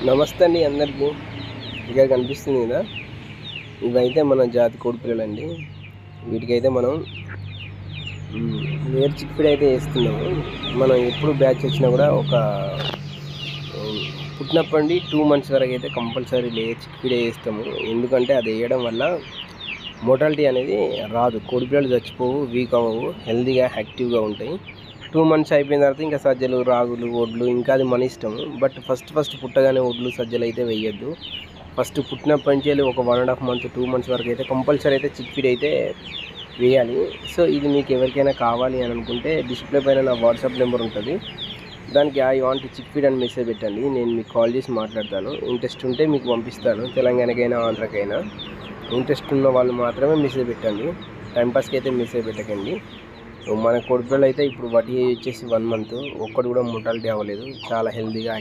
నమస్తే అండి అందరికీ. ఇక్కడ కనిపిస్తుంది కదా, ఇవైతే మన జాతి కోడి పిల్లలండి. వీటికైతే మనం వేరు చిక్కుడు అయితే వేస్తున్నాము. మనం ఎప్పుడు బ్యాచ్ వచ్చినా కూడా ఒక పుట్టినప్పటి నుండి 2 months వరకు అయితే కంపల్సరీ లేయర్ చిక్కుడే వేస్తాము. ఎందుకంటే అది వేయడం వల్ల మోటాలిటీ అనేది రాదు, కోడి పిల్లలు చచ్చిపోవు, వీక్ అవ్వవు, హెల్తీగా యాక్టివ్గా ఉంటాయి. 2 months అయిపోయిన తర్వాత ఇంకా సజ్జలు, రాగులు, వడ్లు ఇంకా అది మన ఇష్టం. బట్ ఫస్ట్ పుట్టగానే వడ్లు, సజ్జలు అయితే వేయద్దు. ఫస్ట్ పుట్టినప్పటి నుంచి ఒక 1.5 month 2 months వరకు అయితే కంపల్సరీ అయితే చిక్ఫీడ్ అయితే వేయాలి. సో ఇది మీకు ఎవరికైనా కావాలి అని అనుకుంటే డిస్ప్లే పైన నా వాట్సాప్ నెంబర్ ఉంటుంది, దానికి ఐ వాంట్ చిక్ఫీడ్ అని మెసేజ్ పెట్టండి. నేను మీకు కాల్ చేసి మాట్లాడతాను. ఇంట్రెస్ట్ ఉంటే మీకు పంపిస్తాను, తెలంగాణకైనా ఆంధ్రకైనా. ఇంట్రెస్ట్ ఉన్న వాళ్ళు మాత్రమే మెసేజ్ పెట్టండి, టైంపాస్కి అయితే మెసేజ్ పెట్టకండి. మన కోడిపిల్లలు అయితే ఇప్పుడు వాటి వచ్చేసి 1 month, ఒక్కడు కూడా మోటాలిటీ అవ్వలేదు, చాలా హెల్తీగా